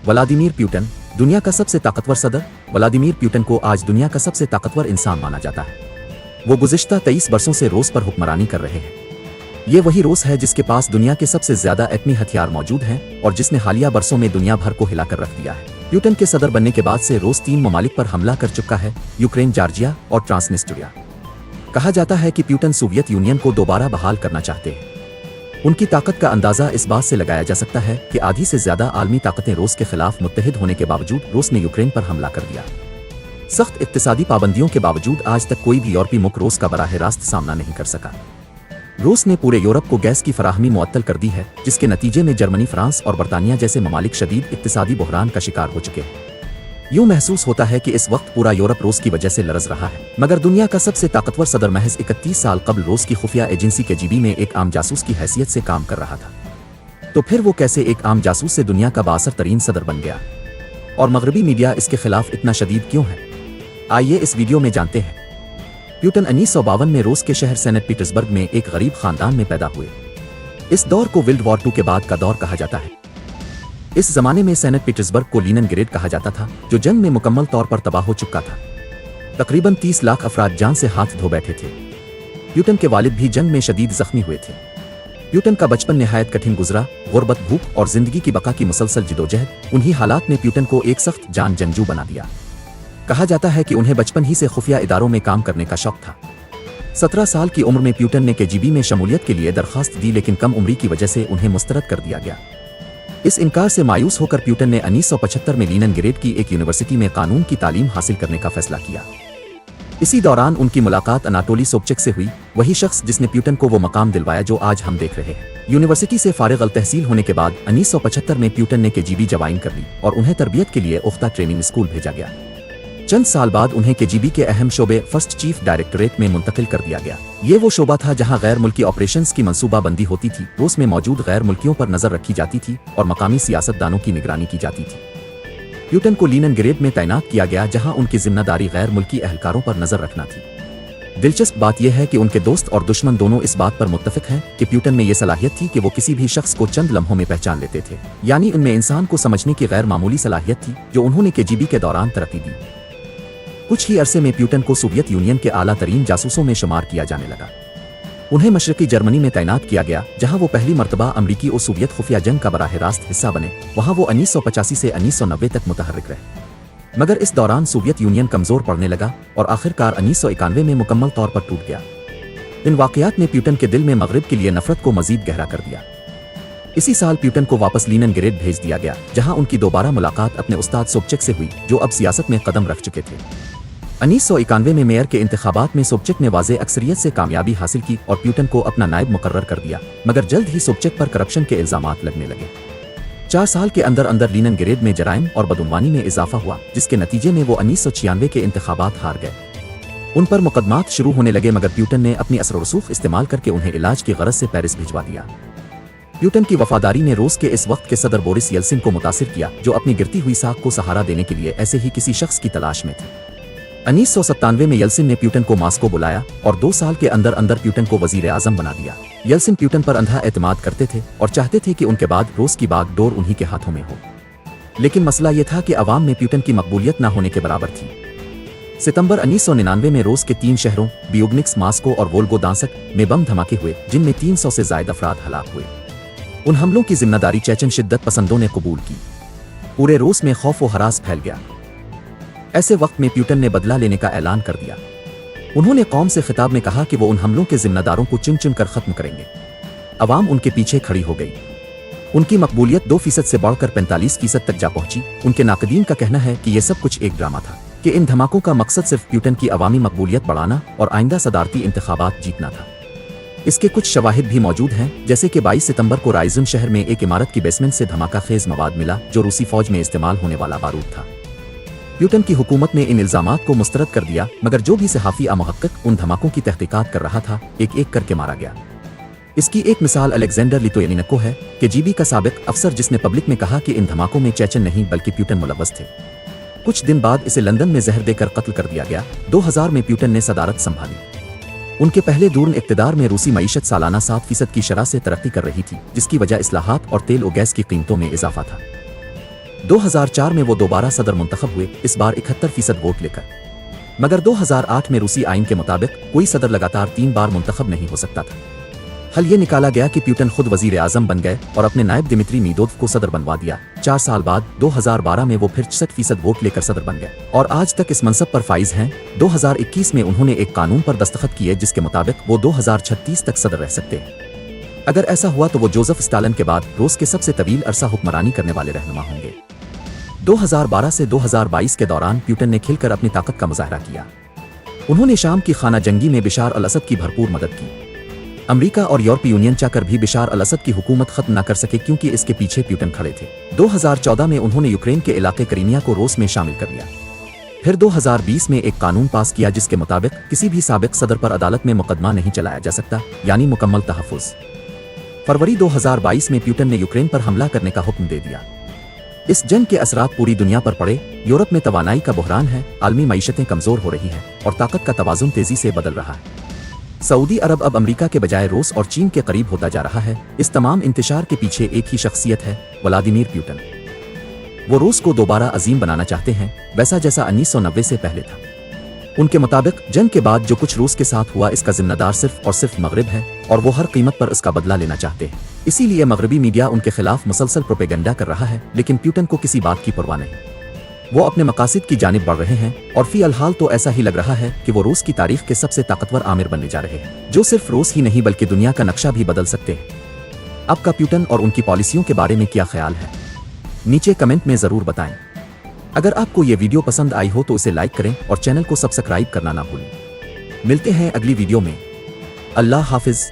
Vladimir Putin, दुनिया का सबसे ताकतवर सदर। व्लादिमीर प्यूटन को आज दुनिया का सबसे ताकतवर इंसान माना जाता है। वो गुज़िश्ता 23 वर्षों से रूस पर हुक्मरानी कर रहे हैं। ये वही रूस है जिसके पास दुनिया के सबसे ज्यादा एटमी हथियार मौजूद हैं और जिसने हालिया बरसों में दुनिया भर को हिलाकर रख दिया है। प्यूटन के सदर बनने के बाद से रूस 3 ममालिक पर हमला कर चुका है, यूक्रेन, जॉर्जिया और ट्रांसनिस्ट्रिया। कहा जाता है कि प्यूटन सोवियत यूनियन को दोबारा बहाल करना चाहते हैं। उनकी ताकत का अंदाजा इस बात से लगाया जा सकता है कि आधी से ज्यादा आलमी ताकतें रूस के खिलाफ मुत्तहिद होने के बावजूद रूस ने यूक्रेन पर हमला कर दिया। सख्त इक्तिसादी पाबंदियों के बावजूद आज तक कोई भी यूरोपीय मुल्क रूस का बराह रास्त सामना नहीं कर सका। रूस ने पूरे यूरोप को गैस की फराहमी मुअत्तल कर दी है, जिसके नतीजे में जर्मनी, फ्रांस और बरतानिया जैसे ममालिक शदीद इक्तिसादी बहरान का शिकार हो चुके हैं। यूं महसूस होता है कि इस वक्त पूरा यूरोप रूस की वजह से लरज़ रहा है। मगर दुनिया का सबसे ताकतवर सदर महज 31 साल कबल रूस की खुफिया एजेंसी KGB में एक आम जासूस की हैसियत से काम कर रहा था। तो फिर वो कैसे एक आम जासूस से दुनिया का बाअसर तरीन सदर बन गया? और मगरबी मीडिया इसके खिलाफ इतना शदीद क्यों है? आइए इस वीडियो में जानते हैं। प्यूटन 1952 में रूस के शहर सेंट पीटर्सबर्ग में एक गरीब खानदान में पैदा हुए। इस दौर को वर्ल्ड वॉर II के बाद का दौर कहा जाता है। इस जमाने में सेंट पीटर्सबर्ग को लीनिनग्रेड कहा जाता था, जो जंग में मुकम्मल तौर पर तबाह हो चुका था। तकरीबन 30 लाख अफराद जान से हाथ धो बैठे थे। प्यूटन के वालिद भी जंग में शदीद जख्मी हुए थे। प्यूटन का बचपन निहायत कठिन गुजरा। गुर्बत, भूख और जिंदगी की बका की मुसलसल जिदोजहद उन्हीं हालात ने प्यूटन को एक सख्त जान जंगजू बना दिया। कहा जाता है कि उन्हें बचपन ही से खुफिया इदारों में काम करने का शौक था। 17 साल की उम्र में प्यूटन ने KGB में शमूलियत के लिए दरखास्त दी, लेकिन कम उम्री की वजह से उन्हें मुस्तरद कर दिया गया। इस इनकार से मायूस होकर प्यूटन ने 1975 में लीनिनग्रेड की एक यूनिवर्सिटी में कानून की तालीम हासिल करने का फैसला किया। इसी दौरान उनकी मुलाकात अनाटोली सोबचेक से हुई, वही शख्स जिसने प्यूटन को वो मकाम दिलवाया जो आज हम देख रहे हैं। यूनिवर्सिटी से फारिग अल तहसील होने के बाद 1975 में प्यूटन ने KGB ज्वाइन कर ली और उन्हें तरबियत के लिए उख्ता ट्रेनिंग स्कूल भेजा गया। चंद साल बाद उन्हें KGB के अहम शोबे फर्स्ट चीफ डायरेक्टरेट में मुंतकिल कर दिया गया। ये वो शोबा था जहां गैर मुल्की ऑपरेशंस की मंसूबाबंदी होती थी, रूस में मौजूद गैर मुल्कियों पर नजर रखी जाती थी और मकामी सियासतदानों की निगरानी की जाती थी। प्यूटन को लीनिनग्रेड में तैनात किया गया, जहां उनकी जिम्मेदारी गैर मुल्की एहलकारों पर नजर रखना थी। दिलचस्प बात यह है कि उनके दोस्त और दुश्मन दोनों इस बात पर मुत्तफिक हैं कि प्यूटन में यह सलाहियत थी कि वो किसी भी शख्स को चंद लम्हों में पहचान लेते थे। यानी उनमें इंसान को समझने की गैर मामूली सलाहियत थी, जो उन्होंने KGB के दौरान तरक्की दी। कुछ ही अरसे में प्यूटन को सोवियत यूनियन के आला तरीन जासूसों में शुमार किया जाने लगा। उन्हें मशरकी जर्मनी में तैनात किया गया, जहां वो पहली मर्तबा अमरीकी और सोवियत खुफिया जंग का बराह रास्त हिस्सा बने। वहां वो 1985 से 1990 तक मुतहर्रिक रहे। मगर इस दौरान सोवियत यूनियन कमजोर पड़ने लगा और आखिरकार 1991 में मुकम्मल तौर पर टूट गया। इन वाकयात ने प्यूटन के दिल में मगरिब के लिए नफरत को मजीद गहरा कर दिया। इसी साल प्यूटन को वापस लीनिनग्रेड भेज दिया गया, जहां उनकी दोबारा मुलाकात अपने उस्ताद सोबचेक से हुई, जो अब सियासत में कदम रख चुके थे। 1991 में मेयर के इंतखाबात में सोबचेक ने वाज़े अक्सरियत से कामयाबी हासिल की और प्यूटन को अपना नायब मुकर्रर कर दिया। मगर जल्द ही सोबचेक पर करप्शन के इल्जामात लगने लगे। 4 साल के अंदर अंदर लीनिनग्रेड में जराइम और बदउनवानी में इजाफा हुआ, जिसके नतीजे में वो 1996 के इंतखाबात हार गए। उन पर मुकदमात शुरू होने लगे, मगर प्यूटन ने अपनी असर रसूख इस्तेमाल करके उन्हें इलाज की गरज से पेरिस भिजवा दिया। प्यूटन की वफादारी ने रूस के इस वक्त के सदर बोरिस येल्सिन को मुतासिर किया, जो अपनी गिरती हुई साख को सहारा देने के लिए ऐसे ही किसी शख्स की तलाश में थे। 1997 में येल्सिन ने प्यूटन को मास्को बुलाया और 2 साल के अंदर अंदर प्यूटन को वजीर आजम बना दिया। येल्सिन प्यूटन पर अंधा एतमाद करते थे और चाहते थे कि उनके बाद रूस की बागडोर उन्हीं के हाथों में हो। लेकिन मसला यह था कि अवाम में प्यूटन की मकबूलियत न होने के बराबर थी। सितंबर 1999 में रूस के 3 शहरों बियोग्निक्स, मास्को और वोल्गोदांस्क में बम धमाके हुए, जिनमें 300 से ज्यादा अफराद हलाक हुए। उन हमलों की जिम्मेदारी चेचन शिद्दत पसंदों ने कबूल की। पूरे रूस में खौफ व हरास फैल गया। ऐसे वक्त में प्यूटन ने बदला लेने का ऐलान कर दिया। उन्होंने कौम से खिताब में कहा कि वो उन हमलों के जिम्मेदारों को चुन चुन कर खत्म करेंगे। अवाम उनके पीछे खड़ी हो गई। उनकी मकबूलियत 2% से बढ़कर 45% तक जा पहुंची। उनके नाकदीन का कहना है कि यह सब कुछ एक ड्रामा था, कि इन धमाकों का मकसद सिर्फ प्यूटन की अवामी मकबूलियत बढ़ाना और आइंदा सदारती इंतखाबात जीतना था। इसके कुछ शवाहिद भी मौजूद हैं, जैसे कि 22 सितंबर को राइजुन शहर में एक इमारत की बेसमेंट से धमाका खेज मवाद मिला, जो रूसी फौज में इस्तेमाल होने वाला बारूद था। प्यूटन की हुकूमत ने इन इल्जामात को मुस्तरद कर दिया, मगर जो भी सहाफ़ी मुहक्किक उन धमाकों की तहकीकात कर रहा था, एक एक करके मारा गया। इसकी एक मिसाल अलेक्जेंडर लितुयनिको है, KGB का साबिक अफसर, जिसने पब्लिक में कहा कि इन धमाकों में चेचन नहीं बल्कि प्यूटन मुलव्वस थे। कुछ दिन बाद इसे लंदन में जहर देकर कत्ल कर दिया गया। 2000 में प्यूटन ने सदारत संभाली। उनके पहले दूर इक़्तिदार में रूसी मईशत सालाना 7% की शरह से तरक्की कर रही थी, जिसकी वजह इस्लाहात और तेल और गैस की कीमतों में इजाफा था। 2004 में वो दोबारा सदर मुंतखब हुए, इस बार 71% वोट लेकर। मगर 2008 में रूसी आइन के मुताबिक कोई सदर लगातार 3 बार मुंतखब नहीं हो सकता था। हल ये निकाला गया कि प्यूटन खुद वजीर आजम बन गए और अपने नायब दिमित्री मेदवेदेव को सदर बनवा दिया। 4 साल बाद 2012 में वो फिर 66% वोट लेकर सदर बन गए और आज तक इस मनसब पर फाइज हैं। 2021 में उन्होंने एक कानून पर दस्तखत किए जिसके मुताबिक वो 2036 तक सदर रह सकते हैं। अगर ऐसा हुआ तो वो जोसेफ स्टालिन के बाद रूस के सबसे तवील अरसा हुक्मरानी करने वाले रहनुमा होंगे। 2012 से 2022 के दौरान प्यूटन ने खिलकर अपनी ताकत का मुजाहरा किया। उन्होंने शाम की खाना जंगी में बिशार अल असद की भरपूर मदद की। अमेरिका और यूरोपीय यूनियन चाहकर भी बिशार अल असद की हुकूमत खत्म न कर सके क्योंकि इसके पीछे प्यूटन खड़े थे। 2014 में उन्होंने यूक्रेन के इलाके क्रीमिया को रूस में शामिल कर लिया। फिर 2020 में एक कानून पास किया जिसके मुताबिक किसी भी साबिक सदर पर अदालत में मुकदमा नहीं चलाया जा सकता, यानी मुकम्मल तहफ़्फ़ुज़। फरवरी 2022 में प्यूटन ने यूक्रेन पर हमला करने का हुक्म दे दिया। इस जंग के असरात पूरी दुनिया पर पड़े। यूरोप में तवानाई का बहरान है, आलमी मईशतें कमजोर हो रही हैं और ताकत का तवाज़ुन तेजी से बदल रहा है। सऊदी अरब अब अमेरिका के बजाय रूस और चीन के करीब होता जा रहा है। इस तमाम इंतशार के पीछे एक ही शख्सियत है, व्लादिमीर प्यूटन। वो रूस को दोबारा अजीम बनाना चाहते हैं, वैसा जैसा 1990 से पहले था। उनके मुताबिक जंग के बाद जो कुछ रूस के साथ हुआ इसका जिम्मेदार सिर्फ और सिर्फ मगरिब है और वो हर कीमत पर इसका बदला लेना चाहते हैं। इसीलिए मगरबी मीडिया उनके खिलाफ मुसलसल प्रोपेगेंडा कर रहा है, लेकिन प्यूटन को किसी बात की परवाह नहीं। वो अपने मकासद की जानिब बढ़ रहे हैं और फिलहाल तो ऐसा ही लग रहा है कि वो रूस की तारीख के सबसे ताकतवर आमिर बनने जा रहे हैं, जो सिर्फ रूस ही नहीं बल्कि दुनिया का नक्शा भी बदल सकते हैं। आपका प्यूटन और उनकी पॉलिसियों के बारे में क्या ख्याल है, नीचे कमेंट में ज़रूर बताएं। अगर आपको ये वीडियो पसंद आई हो तो इसे लाइक करें और चैनल को सब्सक्राइब करना ना भूलें। मिलते हैं अगली वीडियो में। अल्लाह हाफिज़।